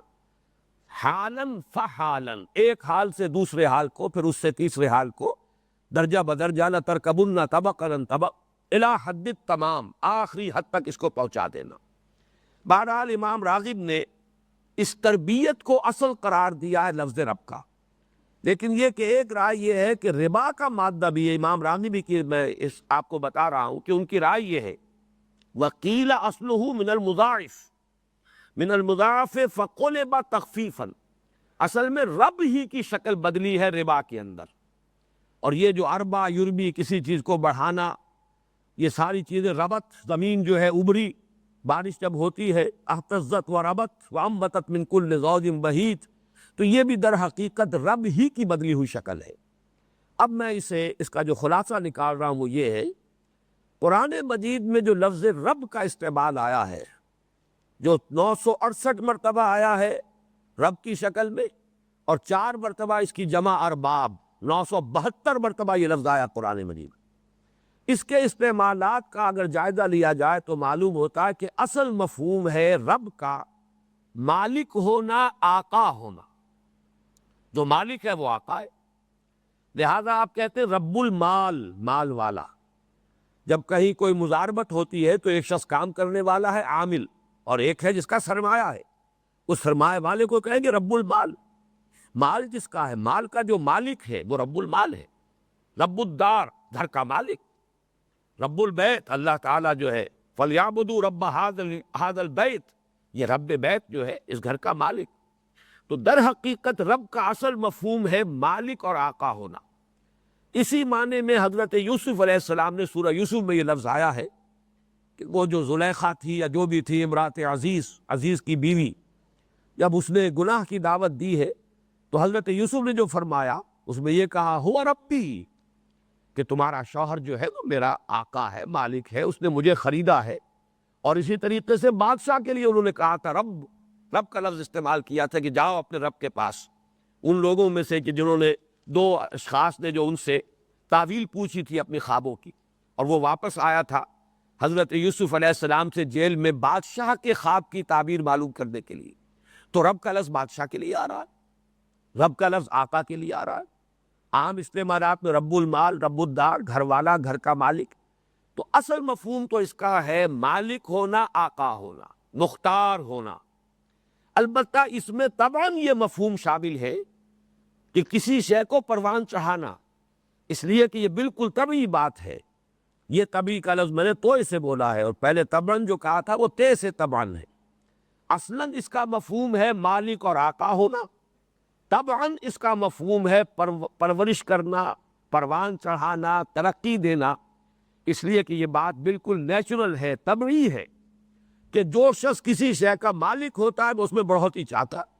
حالن فحالن، ایک حال سے دوسرے حال کو، پھر اس سے تیسرے حال کو، درجہ بدرجہ، لترکبن طبقا عن طبق الی حد التمام، آخری حد تک اس کو پہنچا دینا۔ بہرحال امام راغب نے اس تربیت کو اصل قرار دیا ہے لفظ رب کا، لیکن یہ کہ ایک رائے یہ ہے کہ ربا کا مادہ بھی ہے امام راغبی کی، میں اس آپ کو بتا رہا ہوں کہ ان کی رائے یہ ہے، وقیل اصلہ من المضاعف، من المضاعف فقلب تخفیفا، اصل میں رب ہی کی شکل بدلی ہے ربا کے اندر، اور یہ جو اربا یربی، کسی چیز کو بڑھانا، یہ ساری چیزیں، ربط، زمین جو ہے ابری، بارش جب ہوتی ہے، اہتزت و ربت وانبتت من کل زوج بہیج، تو یہ بھی در حقیقت رب ہی کی بدلی ہوئی شکل ہے۔ اب میں اس کا جو خلاصہ نکال رہا ہوں وہ یہ ہے، قرآن مجید میں جو لفظ رب کا استعمال آیا ہے، جو 968 مرتبہ آیا ہے رب کی شکل میں، اور 4 مرتبہ اس کی جمع ارباب، 972 مرتبہ یہ لفظ آیا قرآن مجید میں۔ اس کے استعمالات کا اگر جائزہ لیا جائے تو معلوم ہوتا ہے کہ اصل مفہوم ہے رب کا مالک ہونا، آقا ہونا۔ جو مالک ہے وہ آقا ہے، لہذا آپ کہتے ہیں رب المال، مال والا۔ جب کہیں کوئی مزاربت ہوتی ہے تو ایک شخص کام کرنے والا ہے عامل، اور ایک ہے جس کا سرمایہ ہے، اس سرمایہ والے کو کہیں گے رب المال۔ مال جس کا ہے، مال کا جو مالک ہے وہ رب المال ہے۔ رب الدار، گھر کا مالک۔ رب البیت، اللہ تعالیٰ جو ہے فَلْيَعْبُدُوا رَبَّ هَذَا الْبَيْتِ، یہ رب بیت جو ہے اس گھر کا مالک۔ تو در حقیقت رب کا اصل مفہوم ہے مالک اور آقا ہونا۔ اسی معنی میں حضرت یوسف علیہ السلام نے سورہ یوسف میں یہ لفظ آیا ہے کہ وہ جو زلیخا تھی یا جو بھی تھی، امرات عزیز کی بیوی، جب اس نے گناہ کی دعوت دی ہے تو حضرت یوسف نے جو فرمایا اس میں یہ کہا ہوا ربی، کہ تمہارا شوہر جو ہے وہ میرا آقا ہے، مالک ہے، اس نے مجھے خریدا ہے۔ اور اسی طریقے سے بادشاہ کے لیے انہوں نے کہا تھا رب کا لفظ استعمال کیا تھا کہ جاؤ اپنے رب کے پاس۔ ان لوگوں میں سے کہ جنہوں نے 2 اشخاص نے جو ان سے تعویل پوچھی تھی اپنی خوابوں کی، اور وہ واپس آیا تھا حضرت یوسف علیہ السلام سے جیل میں بادشاہ کے خواب کی تعبیر معلوم کرنے کے لیے، تو رب کا لفظ بادشاہ کے لیے آ رہا ہے، رب کا لفظ آقا کے لیے آ رہا ہے۔ عام استعمالات میں رب المال، رب الدار، گھر والا، گھر کا مالک۔ تو اصل مفہوم تو اس کا ہے مالک ہونا، آقا ہونا، مختار ہونا۔ البتہ اس میں طبعاً یہ مفہوم شامل ہے کہ کسی شے کو پروان چڑھانا، اس لیے کہ یہ بالکل طبعی بات ہے۔ یہ طبعی کا لفظ میں نے توئے سے بولا ہے، اور پہلے طبعاً جو کہا تھا وہ تے سے طبعاً ہے۔ اصلاً اس کا مفہوم ہے مالک اور آقا ہونا، طبعاً اس کا مفہوم ہے پرورش کرنا، پروان چڑھانا، ترقی دینا۔ اس لیے کہ یہ بات بالکل نیچرل ہے، طبعی ہے کہ جو شخص کسی شے کا مالک ہوتا ہے وہ اس میں بڑھوتی چاہتا ہے۔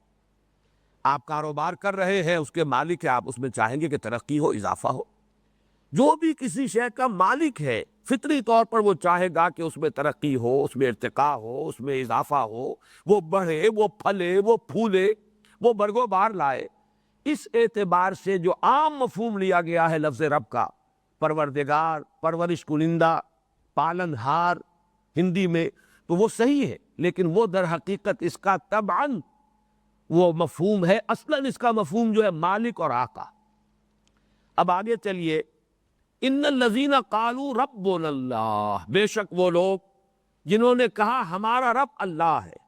آپ کاروبار کر رہے ہیں، اس کے مالک ہے، آپ اس میں چاہیں گے کہ ترقی ہو، اضافہ ہو۔ جو بھی کسی شے کا مالک ہے فطری طور پر وہ چاہے گا کہ اس میں ترقی ہو، اس میں ارتقاء ہو، اس میں اضافہ ہو، وہ بڑھے، وہ پھلے، وہ پھولے، وہ برگو بار لائے۔ اس اعتبار سے جو عام مفہوم لیا گیا ہے لفظ رب کا، پروردگار، پرورش کنندہ، پالن ہار، ہندی میں تو وہ صحیح ہے، لیکن وہ در حقیقت اس کا طبعاً وہ مفہوم ہے، اصلاً اس کا مفہوم جو ہے مالک اور آقا۔ اب آگے چلیے، ان الذین قالوا ربنا اللہ، بے شک وہ لوگ جنہوں نے کہا ہمارا رب اللہ ہے۔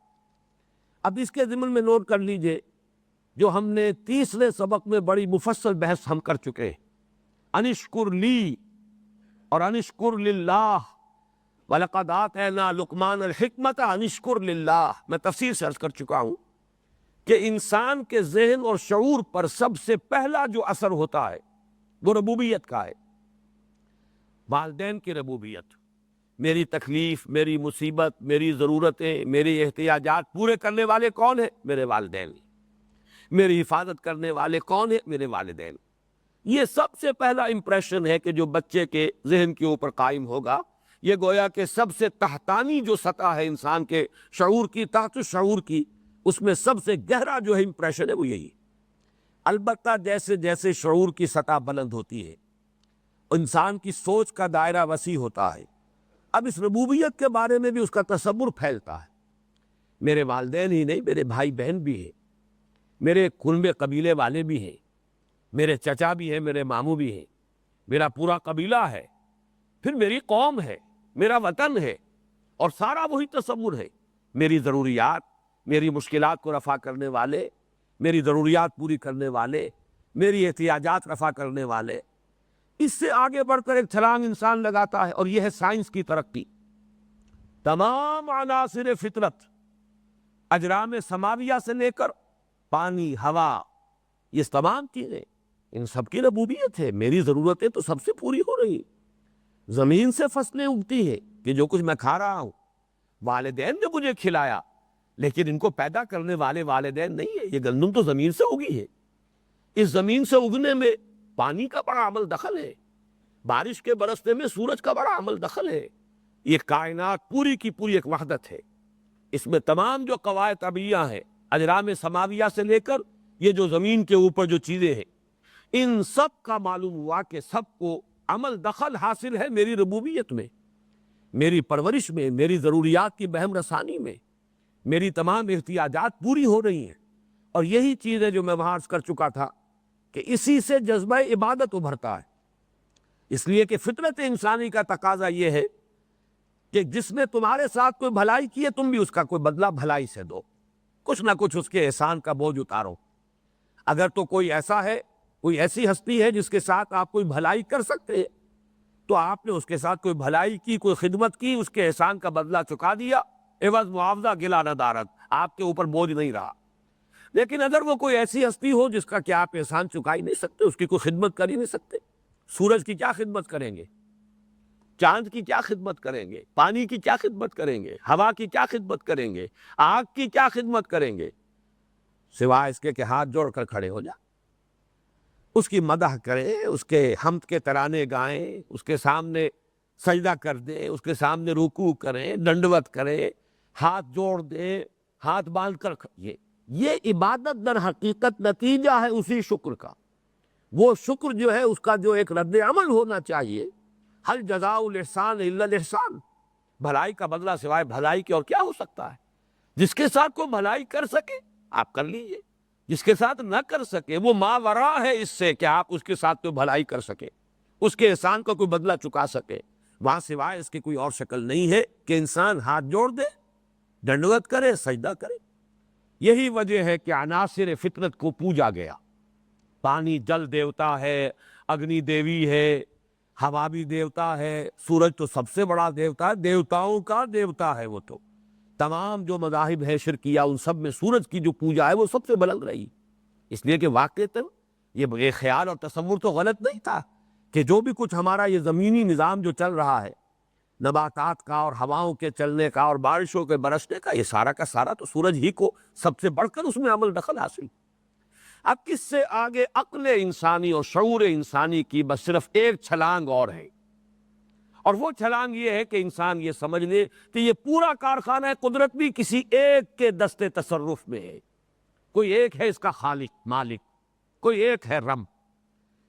اب اس کے ضمن میں نوٹ کر لیجئے، جو ہم نے تیسرے سبق میں بڑی مفصل بحث ہم کر چکے ہیں، انشکر لی اور انشکر للہ، وَلَقَدْ آتَيْنَا لُقْمَانَ الْحِکْمَةَ أَنِ اشْکُرْ لِلَّهِ، میں تفصیل سے عرض کر چکا ہوں کہ انسان کے ذہن اور شعور پر سب سے پہلا جو اثر ہوتا ہے وہ ربوبیت کا ہے، والدین کی ربوبیت۔ میری تکلیف، میری مصیبت، میری ضرورتیں، میری احتیاجات پورے کرنے والے کون ہیں؟ میرے والدین۔ میری حفاظت کرنے والے کون ہیں؟ میرے والدین۔ یہ سب سے پہلا امپریشن ہے کہ جو بچے کے ذہن کے اوپر قائم ہوگا، یہ گویا کہ سب سے تحتانی جو سطح ہے انسان کے شعور کی، تحت شعور کی، اس میں سب سے گہرا جو ہے امپریشن ہے وہ یہی۔ البتہ جیسے جیسے شعور کی سطح بلند ہوتی ہے، انسان کی سوچ کا دائرہ وسیع ہوتا ہے، اب اس ربوبیت کے بارے میں بھی اس کا تصور پھیلتا ہے۔ میرے والدین ہی نہیں، میرے بھائی بہن بھی ہیں، میرے کنبے قبیلے والے بھی ہیں، میرے چچا بھی ہیں، میرے ماموں بھی ہیں، میرا پورا قبیلہ ہے، پھر میری قوم ہے، میرا وطن ہے، اور سارا وہی تصور ہے۔ میری ضروریات، میری مشکلات کو رفع کرنے والے، میری ضروریات پوری کرنے والے، میری احتیاجات رفع کرنے والے۔ اس سے آگے بڑھ کر ایک چھلانگ انسان لگاتا ہے، اور یہ ہے سائنس کی ترقی۔ تمام عناصر فطرت، اجرام سماویہ سے لے کر پانی، ہوا، یہ تمام چیزیں ان سب کی ربوبیت ہے۔ میری ضرورتیں تو سب سے پوری ہو رہی ہیں۔ زمین سے فصلیں اگتی ہیں کہ جو کچھ میں کھا رہا ہوں، والدین نے مجھے کھلایا، لیکن ان کو پیدا کرنے والے والدین نہیں ہے۔ یہ گندم تو زمین سے اگی ہے، اس زمین سے اگنے میں پانی کا بڑا عمل دخل ہے، بارش کے برسنے میں سورج کا بڑا عمل دخل ہے۔ یہ کائنات پوری کی پوری ایک وحدت ہے، اس میں تمام جو قواعد طبیعیہ ہیں، اجرام سماویہ سے لے کر یہ جو زمین کے اوپر جو چیزیں ہیں، ان سب کا معلوم ہوا کہ سب کو عمل دخل حاصل ہے میری ربوبیت میں، میری پرورش میں، میری ضروریات کی بہم رسانی میں، میری تمام احتیاجات پوری ہو رہی ہیں۔ اور یہی چیز ہے جو میں وہاں عرض کر چکا تھا کہ اسی سے جذبہ عبادت ابھرتا ہے، اس لیے کہ فطرت انسانی کا تقاضا یہ ہے کہ جس نے تمہارے ساتھ کوئی بھلائی کی ہے، تم بھی اس کا کوئی بدلہ بھلائی سے دو، کچھ نہ کچھ اس کے احسان کا بوجھ اتارو۔ اگر تو کوئی ایسا ہے، کوئی ایسی ہستی ہے جس کے ساتھ آپ کوئی بھلائی کر سکتے ہیں، تو آپ نے اس کے ساتھ کوئی بھلائی کی، کوئی خدمت کی، اس کے احسان کا بدلہ چکا دیا، عوض معاوضہ گلا ندارت، آپ کے اوپر بوجھ نہیں رہا۔ لیکن اگر وہ کوئی ایسی ہستی ہو جس کا کہ آپ احسان چکا ہی نہیں سکتے، اس کی کوئی خدمت کر ہی نہیں سکتے، سورج کی کیا خدمت کریں گے، چاند کی کیا خدمت کریں گے، پانی کی کیا خدمت کریں گے، ہوا کی کیا خدمت کریں گے، آگ کی کیا خدمت کریں گے، سوائے اس کے کہ ہاتھ جوڑ کر کھڑے ہو جا، اس کی مدح کریں، اس کے حمد کے ترانے گائیں، اس کے سامنے سجدہ کر دیں، اس کے سامنے رکوع کریں، ڈنڈوت کریں، ہاتھ جوڑ دیں، ہاتھ باندھ کر یہ عبادت در حقیقت نتیجہ ہے اسی شکر کا۔ وہ شکر جو ہے اس کا جو ایک رد عمل ہونا چاہیے، ہل جزاء الاحسان الا الاحسان، بھلائی کا بدلہ سوائے بھلائی کے اور کیا ہو سکتا ہے؟ جس کے ساتھ کوئی بھلائی کر سکے آپ کر لیجئے، جس کے ساتھ نہ کر سکے وہ ماوراء ہے اس سے کہ آپ اس کے ساتھ کوئی بھلائی کر سکے، اس کے احسان کا کوئی بدلہ چکا سکے، وہاں سوائے اس کی کوئی اور شکل نہیں ہے کہ انسان ہاتھ جوڑ دے، ڈنڈوت کرے، سجدہ کرے۔ یہی وجہ ہے کہ عناصر فطرت کو پوجا گیا۔ پانی جل دیوتا ہے، اگنی دیوی ہے، ہوا بھی دیوتا ہے، سورج تو سب سے بڑا دیوتا ہے، دیوتاؤں کا دیوتا ہے وہ تو۔ تمام جو مذاہب ہے شرکیہ، ان سب میں سورج کی جو پوجا ہے وہ سب سے بلند رہی، اس لیے کہ واقعتاً یہ خیال اور تصور تو غلط نہیں تھا کہ جو بھی کچھ ہمارا یہ زمینی نظام جو چل رہا ہے، نباتات کا اور ہواؤں کے چلنے کا اور بارشوں کے برسنے کا، یہ سارا کا سارا تو سورج ہی کو سب سے بڑھ کر اس میں عمل دخل حاصل۔ اب کس سے آگے عقل انسانی اور شعور انسانی کی بس صرف ایک چھلانگ اور ہے، اور وہ چھلانگ یہ ہے کہ انسان یہ سمجھ لے کہ یہ پورا کارخانہ قدرت بھی کسی ایک کے دست تصرف میں ہے، کوئی ایک ہے اس کا خالق، مالک، کوئی ایک ہے رب،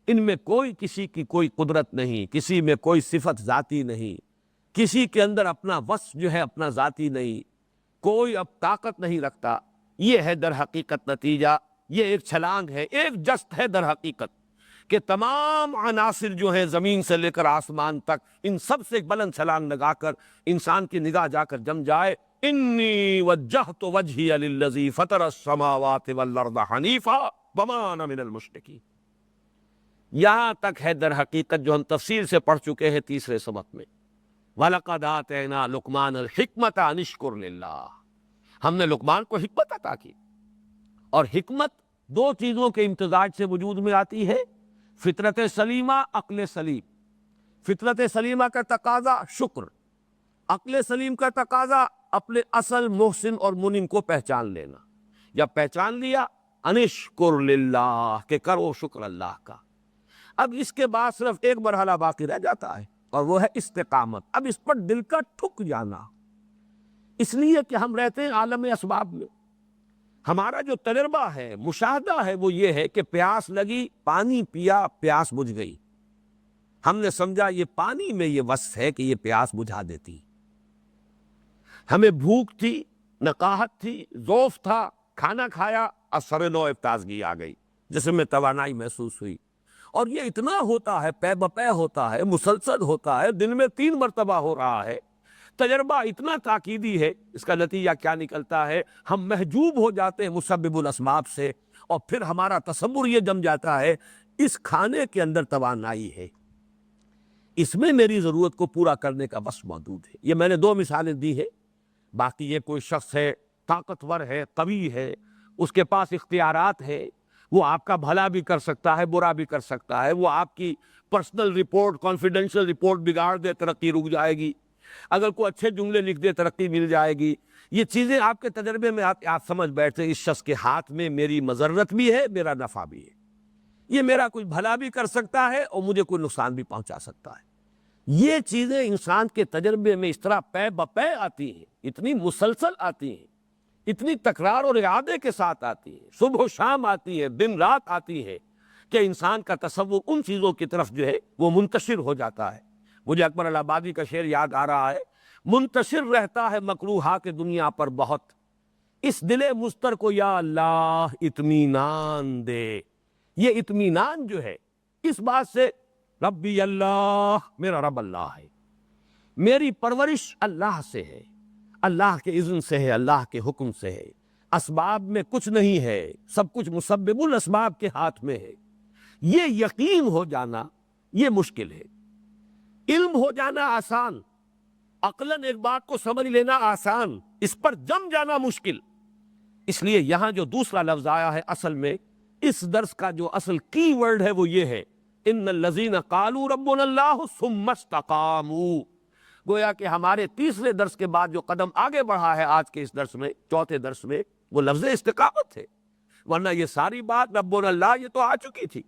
ان میں کوئی کسی کی کوئی قدرت نہیں، کسی میں کوئی صفت ذاتی نہیں، کسی کے اندر اپنا وصف جو ہے اپنا ذاتی نہیں، کوئی اب طاقت نہیں رکھتا. یہ ہے در حقیقت نتیجہ. یہ ایک چھلانگ ہے، ایک جست ہے در حقیقت کہ تمام عناصر جو ہیں زمین سے لے کر آسمان تک، ان سب سے ایک بلند چھلانگ لگا کر انسان کی نگاہ جا کر جم جائے. انی وجہت وجہی للذی فطر السماوات والارض حنیفا وما انا من المشرکین. یہاں تک ہے در حقیقت جو ہم تفصیل سے پڑھ چکے ہیں تیسرے سبق میں. وَلَقَدْ آتَيْنَا لُقْمَانَ الْحِكْمَةَ أَنِ اشْكُرْ لِلَّهِ. ہم نے لقمان کو حکمت عطا کی، اور حکمت دو چیزوں کے امتزاج سے وجود میں آتی ہے: فطرت سلیمہ، عقل سلیم. فطرت سلیمہ کا تقاضا شکر، عقل سلیم کا تقاضا اپنے اصل محسن اور منعم کو پہچان لینا. جب پہچان لیا، انشکر للہ، کہ کرو شکر اللہ کا. اب اس کے بعد صرف ایک مرحلہ باقی رہ جاتا ہے، اور وہ ہے استقامت. اب اس پر دل کا ٹھک جانا، اس لیے کہ ہم رہتے ہیں عالم اسباب میں. ہمارا جو تجربہ ہے، مشاہدہ ہے، وہ یہ ہے کہ پیاس لگی، پانی پیا، پیاس بجھ گئی. ہم نے سمجھا یہ پانی میں یہ وصف ہے کہ یہ پیاس بجھا دیتی. ہمیں بھوک تھی، نقاہت تھی، ذوف تھا، کھانا کھایا، اثر نو تازگی آ گئی، جسم میں توانائی محسوس ہوئی. اور یہ اتنا ہوتا ہے، پے بپے ہوتا ہے، مسلسل ہوتا ہے، دن میں 3 مرتبہ ہو رہا ہے. تجربہ اتنا تاکیدی ہے. اس کا نتیجہ کیا نکلتا ہے؟ ہم محجوب ہو جاتے ہیں مسبب الاسباب سے، اور پھر ہمارا تصور یہ جم جاتا ہے اس کھانے کے اندر توانائی ہے، اس میں میری ضرورت کو پورا کرنے کا بس موجود ہے. یہ میں نے 2 مثالیں دی ہیں. باقی یہ کوئی شخص ہے، طاقتور ہے، قوی ہے، اس کے پاس اختیارات ہے، وہ آپ کا بھلا بھی کر سکتا ہے، برا بھی کر سکتا ہے. وہ آپ کی پرسنل رپورٹ، کانفیڈینشیل رپورٹ بگاڑ دے، ترقی رک جائے گی. اگر کوئی اچھے جملے لکھ دے، ترقی مل جائے گی. یہ چیزیں آپ کے تجربے میں آپ سمجھ بیٹھتے، اس شخص کے ہاتھ میں میری مضرت بھی ہے، میرا نفع بھی ہے. یہ میرا کوئی بھلا بھی کر سکتا ہے اور مجھے کوئی نقصان بھی پہنچا سکتا ہے. یہ چیزیں انسان کے تجربے میں اس طرح پے بپے آتی ہیں، اتنی مسلسل آتی ہیں، اتنی تکرار اور اعادے کے ساتھ آتی ہیں، صبح و شام آتی ہے، دن رات آتی ہے، کہ انسان کا تصور ان چیزوں کی طرف جو ہے وہ منتشر ہو جاتا ہے. مجھے اکبر الہٰبادی کا شعر یاد آ رہا ہے: منتشر رہتا ہے مکروہات دنیا پر بہت، اس دل مضطر کو یا اللہ اطمینان دے. یہ اطمینان جو ہے اس بات سے، ربی اللہ، میرا رب اللہ ہے، میری پرورش اللہ سے ہے، اللہ کے اذن سے ہے، اللہ کے حکم سے ہے. اسباب میں کچھ نہیں ہے، سب کچھ مسبب الاسباب کے ہاتھ میں ہے. یہ یقین ہو جانا یہ مشکل ہے. علم ہو جانا آسان، عقلاً ایک بات کو سمجھ لینا آسان، اس پر جم جانا مشکل. اس لیے یہاں جو دوسرا لفظ آیا ہے، اصل میں اس درس کا جو اصل کی ورڈ ہے وہ یہ ہے: ان الذین قالوا ربنا اللہ ثم استقاموا. گویا کہ ہمارے تیسرے درس کے بعد جو قدم آگے بڑھا ہے آج کے اس درس میں، چوتھے درس میں، وہ لفظ استقامت ہے. ورنہ یہ ساری بات ربنا اللہ یہ تو آ چکی تھی.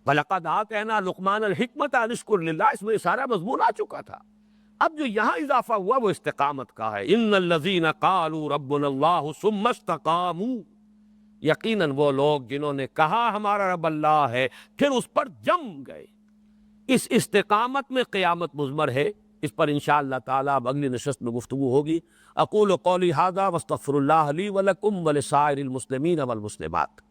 وَلَقَدْ آتَيْنَا لُقْمَانَ الْحِكْمَةَ أَنِ اشْكُرْ لِلَّهِ، اس میں سارا مضمون آ چکا تھا. اب جو یہاں اضافہ ہوا وہ استقامت کا ہے. ان الذین قالوا ربنا اللہ ثم استقاموا. یقیناً وہ لوگ جنہوں نے کہا ہمارا رب اللہ ہے، پھر اس پر جم گئے. اس استقامت میں قیامت مضمر ہے. اس پر انشاءاللہ تعالی اب اگلی نشست میں گفتگو ہوگی. اقول قولی ھذا واستغفر اللہ لی ولکم ولسائر المسلمین والمسلمات.